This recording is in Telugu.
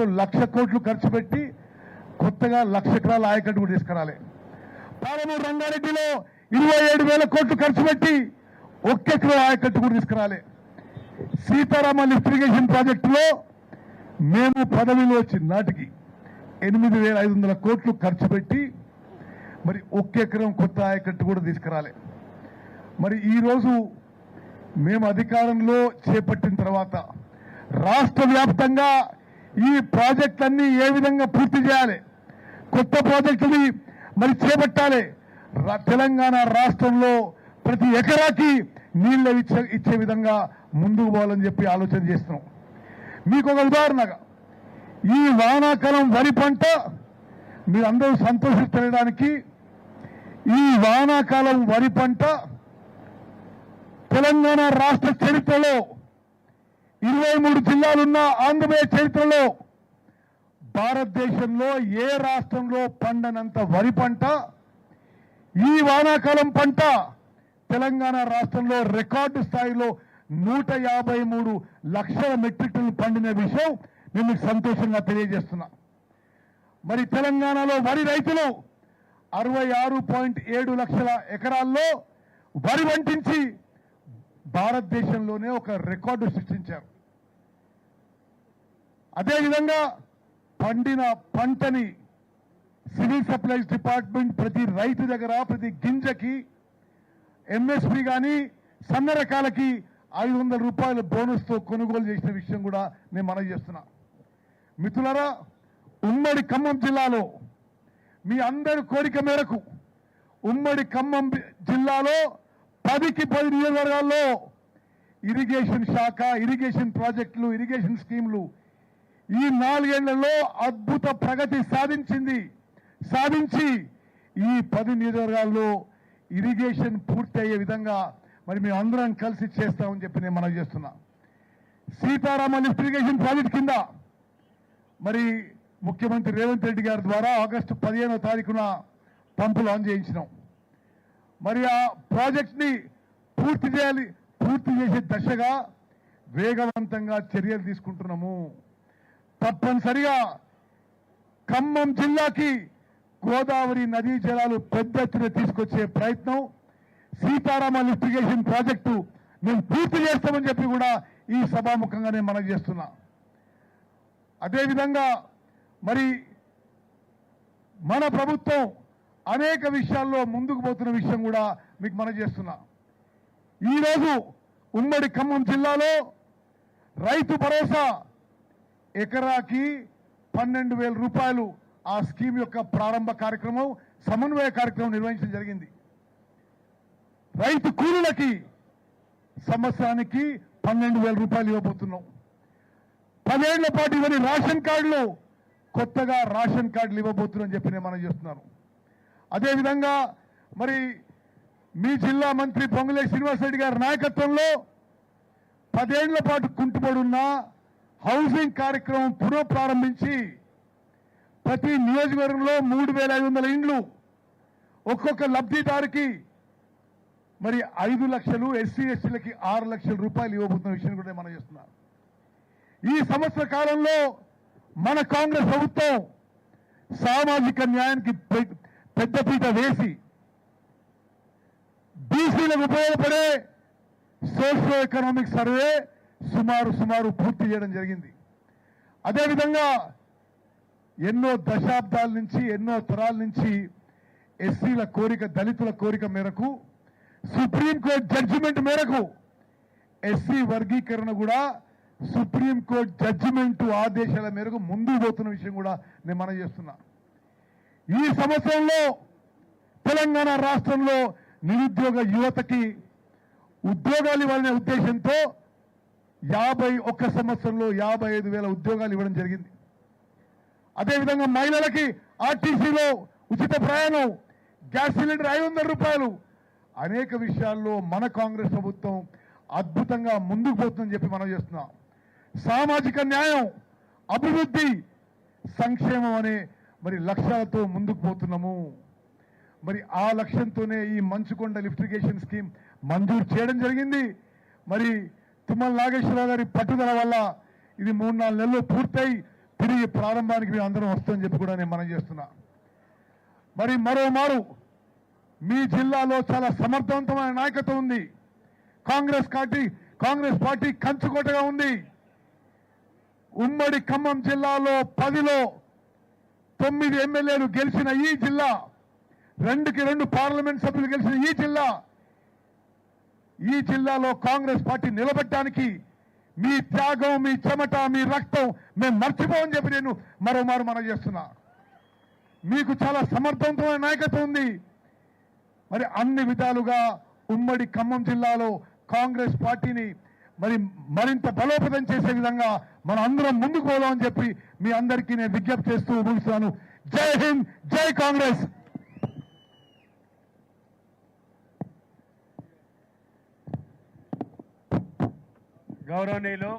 1,00,000 కోట్లు ఖర్చు పెట్టి కొత్తగా 1,00,000 ఎకరాల ఆయకట్టు కూడా తీసుకురాలి. పాలమూరు రంగారెడ్డిలో 27,000 కోట్లు ఖర్చు పెట్టి 1 ఎకరం ఆయకట్టు కూడా తీసుకురాలి. సీతారామ లిఫ్ట్ ఇరిగేషన్ ప్రాజెక్టులో మేము పదవిలో వచ్చిన నాటికి 8,500 కోట్లు ఖర్చు పెట్టి మరి 1 ఎకరం కొత్త ఆయకట్టు కూడా తీసుకురాలి. మరి ఈరోజు మేము అధికారంలో చేపట్టిన తర్వాత రాష్ట్ర వ్యాప్తంగా ఈ ప్రాజెక్టులన్నీ ఏ విధంగా పూర్తి చేయాలి, కొత్త ప్రాజెక్టుని మరి చేపట్టాలి, తెలంగాణ రాష్ట్రంలో ప్రతి ఎకరాకి నీళ్లు ఇచ్చే విధంగా ముందుకు పోవాలని చెప్పి ఆలోచన చేస్తున్నాం. మీకు ఒక ఉదాహరణగా ఈ వానాకాలం వరి పంట మీరందరూ సంతోషించడానికి ఈ వానాకాలం వరి పంట తెలంగాణ రాష్ట్ర చరిత్రలో 23 జిల్లాలున్న ఆంధ్రప్రదేశ్ చరిత్రలో భారతదేశంలో ఏ రాష్ట్రంలో పండనంత వరి పంట ఈ వానాకాలం పంట తెలంగాణ రాష్ట్రంలో రికార్డు స్థాయిలో 153 లక్షల మెట్రిక్ టన్నులు పండిన విషయం నేను మీకు సంతోషంగా తెలియజేస్తున్నా. మరి తెలంగాణలో వరి రైతులు 66.7 లక్షల ఎకరాల్లో వరి పండించి భారతదేశంలోనే ఒక రికార్డు సృష్టించారు. అదేవిధంగా పండిన పంటని సివిల్ సప్లైస్ డిపార్ట్మెంట్ ప్రతి రైతు దగ్గర ప్రతి గింజకి ఎంఎస్పి కానీ సన్న రకాలకి 500 రూపాయల బోనస్తో కొనుగోలు చేసిన విషయం కూడా నేను మనవి చేస్తున్నా. మిత్రులారా, ఉమ్మడి ఖమ్మం జిల్లాలో మీ అందరి కోరిక మేరకు ఉమ్మడి ఖమ్మం జిల్లాలో 10కి 10 నియోజకవర్గాల్లో ఇరిగేషన్ శాఖ, ఇరిగేషన్ ప్రాజెక్టులు, ఇరిగేషన్ స్కీములు ఈ 4 ఏళ్లలో అద్భుత ప్రగతి సాధించి ఈ 10 నియోజకవర్గాల్లో ఇరిగేషన్ పూర్తి అయ్యే విధంగా మరి మేము అందరం కలిసి చేస్తామని చెప్పి నేను మనవి చేస్తున్నా. సీతారామ లిఫ్ట్ ఇరిగేషన్ ప్రాజెక్ట్ కింద మరి ముఖ్యమంత్రి రేవంత్ రెడ్డి గారి ద్వారా ఆగస్టు 15వ తారీఖున పంపులు ఆన్ చేయించినాం. మరి ఆ ప్రాజెక్ట్ని పూర్తి చేసే దశగా వేగవంతంగా చర్యలు తీసుకుంటున్నాము. తప్పనిసరిగా ఖమ్మం జిల్లాకి గోదావరి నదీ జలాలు పెద్ద ఎత్తున తీసుకొచ్చే ప్రయత్నం సీతారామ లిఫ్ట్ ఇరిగేషన్ ప్రాజెక్టు మేము పూర్తి చేస్తామని చెప్పి కూడా ఈ సభాముఖంగా నేను మనవి చేస్తున్నా. అదేవిధంగా మరి మన ప్రభుత్వం అనేక విషయాల్లో ముందుకు పోతున్న విషయం కూడా మీకు మనవి చేస్తున్నా. ఈరోజు ఉమ్మడి ఖమ్మం జిల్లాలో రైతు భరోసా ఎకరాకి 12,000 రూపాయలు ఆ స్కీమ్ యొక్క ప్రారంభ కార్యక్రమం, సమన్వయ కార్యక్రమం నిర్వహించడం జరిగింది. రైతు కూలీలకి సంవత్సరానికి 12,000 రూపాయలు ఇవ్వబోతున్నాం. 10 ఏళ్ల పాటు ఇవన్నీ రేషన్ కార్డులు, కొత్తగా రేషన్ కార్డులు ఇవ్వబోతున్నాం చెప్పి నేను మనం చేస్తున్నాను. అదేవిధంగా మరి మీ జిల్లా మంత్రి పొంగులేటి శ్రీనివాసరెడ్డి గారి నాయకత్వంలో 10 ఏళ్ల పాటు కుంటుపడున్న హౌసింగ్ కార్యక్రమం పునఃప్రారంభించి ప్రతి నియోజకవర్గంలో 3,500 ఇండ్లు ఒక్కొక్క లబ్ధిదారుకి మరి 5 లక్షలు, ఎస్సీ ఎస్టీలకి 6 లక్షల రూపాయలు ఇవ్వబోతున్న విషయం కూడా మనం చేస్తున్నాం. ఈ సంవత్సర కాలంలో మన కాంగ్రెస్ ప్రభుత్వం సామాజిక న్యాయానికి పెద్దపీట వేసి బీసీలకు ఉపయోగపడే సోషియో ఎకనామిక్ సర్వే సుమారు పూర్తి చేయడం జరిగింది. అదేవిధంగా ఎన్నో దశాబ్దాల నుంచి, ఎన్నో తరాల నుంచి ఎస్సీల కోరిక, దళితుల కోరిక మేరకు సుప్రీంకోర్టు జడ్జిమెంట్ మేరకు ఎస్సీ వర్గీకరణ కూడా సుప్రీంకోర్టు జడ్జిమెంట్ ఆదేశాల మేరకు ముందుకు పోతున్న విషయం కూడా నేను మనం చేస్తున్నా. ఈ సంవత్సరంలో తెలంగాణ రాష్ట్రంలో నిరుద్యోగ యువతకి ఉద్యోగాలు ఇవ్వాలనే ఉద్దేశంతో 51 సంవత్సరంలో 55,000 ఉద్యోగాలు ఇవ్వడం జరిగింది. అదేవిధంగా మహిళలకి ఆర్టీసీలో ఉచిత ప్రయాణం, గ్యాస్ సిలిండర్ 500 రూపాయలు, అనేక విషయాల్లో మన కాంగ్రెస్ ప్రభుత్వం అద్భుతంగా ముందుకు పోతుందని చెప్పి మనం చేస్తున్నాం. సామాజిక న్యాయం, అభివృద్ధి, సంక్షేమం అనే మరి లక్ష్యాలతో ముందుకు పోతున్నాము. మరి ఆ లక్ష్యంతోనే ఈ మంచుకొండ లిఫ్ట్ ఇరిగేషన్ స్కీమ్ మంజూరు చేయడం జరిగింది. మరి తుమ్మల నాగేశ్వరరావు గారి పట్టుదల వల్ల ఇది 3-4 నెలల్లో పూర్తయి తిరిగి ప్రారంభానికి మేము అందరం వస్తామని చెప్పి కూడా నేను మనం చేస్తున్నా. మరి మరోమారు మీ జిల్లాలో చాలా సమర్థవంతమైన నాయకత్వం ఉంది. కాంగ్రెస్ పార్టీ కంచుకోటగా ఉంది. ఉమ్మడి ఖమ్మం జిల్లాలో 10లో 9 ఎమ్మెల్యేలు గెలిచిన ఈ జిల్లా, 2కి 2 పార్లమెంట్ సభ్యులు గెలిచిన ఈ జిల్లాలో కాంగ్రెస్ పార్టీ నిలబెట్టడానికి మీ త్యాగం, మీ చెమట, మీ రక్తం మేము మర్చిపోమని చెప్పి నేను మరోమారు మనం చేస్తున్నా. మీకు చాలా సమర్థవంతమైన నాయకత్వం ఉంది. మరి అన్ని విధాలుగా ఉమ్మడి ఖమ్మం జిల్లాలో కాంగ్రెస్ పార్టీని మరింత బలోపేతం చేసే విధంగా మనం అందరం ముందుకు పోదామని చెప్పి మీ అందరికీ నేను విజ్ఞప్తి చేస్తూ ముగిస్తున్నాను. జై హింద్, జై కాంగ్రెస్. గౌరవనీయులు